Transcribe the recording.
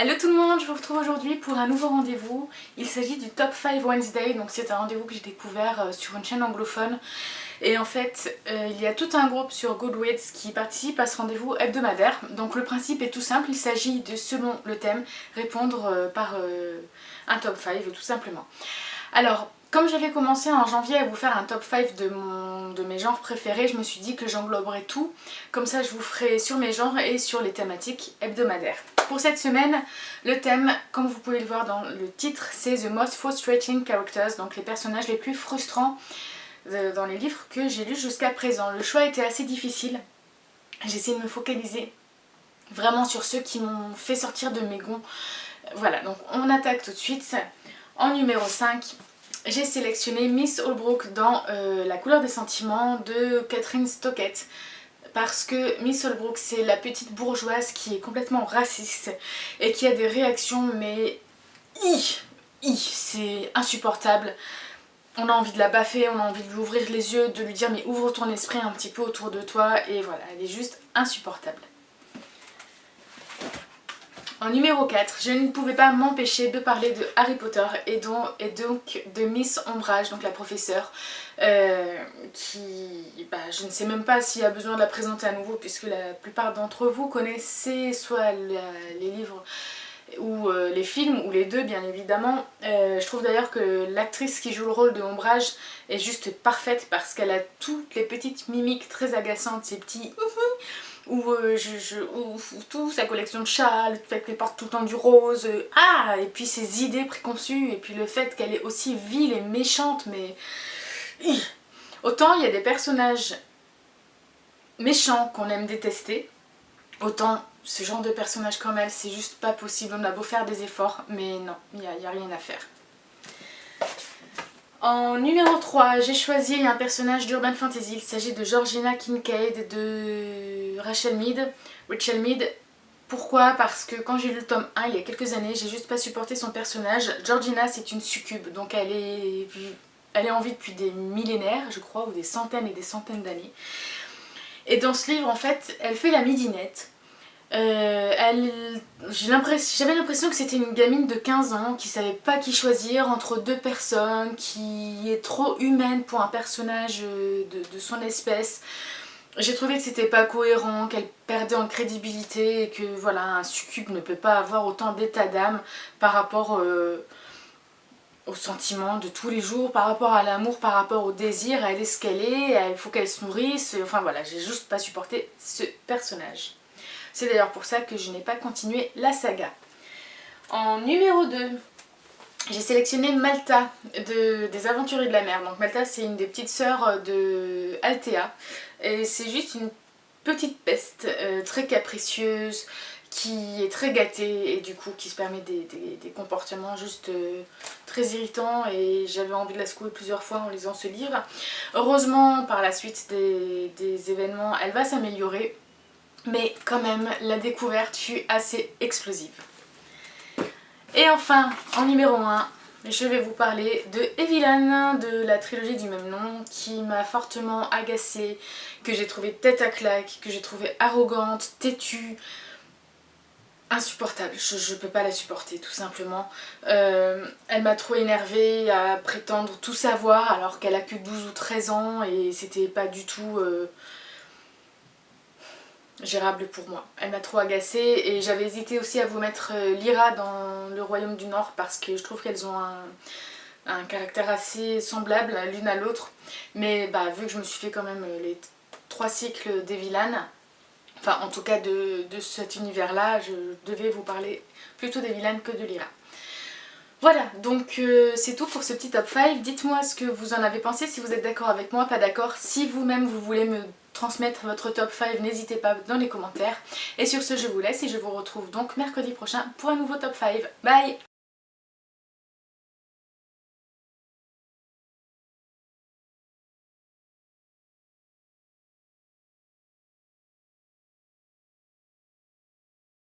Hello tout le monde, je vous retrouve aujourd'hui pour un nouveau rendez-vous. Il s'agit du Top 5 Wednesday, donc c'est un rendez-vous que j'ai découvert sur une chaîne anglophone. Et en fait, il y a tout un groupe sur Goodreads qui participe à ce rendez-vous hebdomadaire. Donc le principe est tout simple, il s'agit de, selon le thème, répondre par un top 5 tout simplement. Alors, comme j'avais commencé en janvier à vous faire un top 5 de mes genres préférés, je me suis dit que j'engloberais tout. Comme ça, je vous ferai sur mes genres et sur les thématiques hebdomadaires. Pour cette semaine, le thème, comme vous pouvez le voir dans le titre, c'est The Most Frustrating Characters, donc les personnages les plus frustrants dans les livres que j'ai lus jusqu'à présent. Le choix était assez difficile. J'ai essayé de me focaliser vraiment sur ceux qui m'ont fait sortir de mes gonds. Voilà, donc on attaque tout de suite. En numéro 5, j'ai sélectionné Miss Holbrook dans La couleur des sentiments de Catherine Stockett. Parce que Miss Holbrook, c'est la petite bourgeoise qui est complètement raciste et qui a des réactions, mais c'est insupportable. On a envie de la baffer, on a envie de lui ouvrir les yeux, de lui dire mais ouvre ton esprit un petit peu autour de toi, et voilà, elle est juste insupportable. En numéro 4, je ne pouvais pas m'empêcher de parler de Harry Potter et donc de Miss Ombrage, donc la professeure, qui, je ne sais même pas s'il y a besoin de la présenter à nouveau puisque la plupart d'entre vous connaissez soit les livres ou les films, ou les deux bien évidemment. Je trouve d'ailleurs que l'actrice qui joue le rôle de Ombrage est juste parfaite parce qu'elle a toutes les petites mimiques très agaçantes, ces petits ou tout, sa collection de châles, le fait qu'elle porte tout le temps du rose, et puis ses idées préconçues, et puis le fait qu'elle est aussi vile et méchante, mais... Autant il y a des personnages méchants qu'on aime détester, autant ce genre de personnage comme elle, c'est juste pas possible, on a beau faire des efforts, mais non, il n'y a rien à faire. En numéro 3, j'ai choisi un personnage d'Urban Fantasy. Il s'agit de Georgina Kincaid de Rachel Mead. Pourquoi? Parce que quand j'ai lu le tome 1 il y a quelques années, j'ai juste pas supporté son personnage. Georgina, c'est une succube, donc elle est en vie depuis des millénaires, je crois, ou des centaines et des centaines d'années. Et dans ce livre, en fait, elle fait la midinette. J'avais l'impression que c'était une gamine de 15 ans qui savait pas qui choisir entre deux personnes, qui est trop humaine pour un personnage de son espèce. J'ai trouvé que c'était pas cohérent, qu'elle perdait en crédibilité et que voilà, un succube ne peut pas avoir autant d'état d'âme par rapport aux sentiments de tous les jours, par rapport à l'amour, par rapport au désir. Elle est ce qu'elle est, il faut qu'elle se nourrisse, enfin voilà, j'ai juste pas supporté ce personnage. C'est d'ailleurs pour ça que je n'ai pas continué la saga. En numéro 2, j'ai sélectionné Malta des Aventuriers de la Mer. Donc Malta, c'est une des petites sœurs de Althea. Et c'est juste une petite peste très capricieuse, qui est très gâtée et du coup qui se permet des comportements juste très irritants, et j'avais envie de la secouer plusieurs fois en lisant ce livre. Heureusement, par la suite des événements, elle va s'améliorer. Mais quand même, la découverte fut assez explosive. Et enfin, en numéro 1, je vais vous parler de Evilan, de la trilogie du même nom, qui m'a fortement agacée, que j'ai trouvé tête à claque, que j'ai trouvé arrogante, têtue, insupportable. Je peux pas la supporter, tout simplement. Elle m'a trop énervée à prétendre tout savoir alors qu'elle a que 12 ou 13 ans et c'était pas du tout... gérable pour moi. Elle m'a trop agacée et j'avais hésité aussi à vous mettre Lyra dans le Royaume du Nord parce que je trouve qu'elles ont un caractère assez semblable l'une à l'autre, mais vu que je me suis fait quand même les 3 cycles d'Evilan, enfin en tout cas de cet univers là, je devais vous parler plutôt d'Evilan que de Lyra. Voilà, donc c'est tout pour ce petit top 5. Dites-moi ce que vous en avez pensé, si vous êtes d'accord avec moi, pas d'accord. Si vous-même vous voulez me transmettre votre top 5, n'hésitez pas dans les commentaires. Et sur ce, je vous laisse et je vous retrouve donc mercredi prochain pour un nouveau top 5. Bye!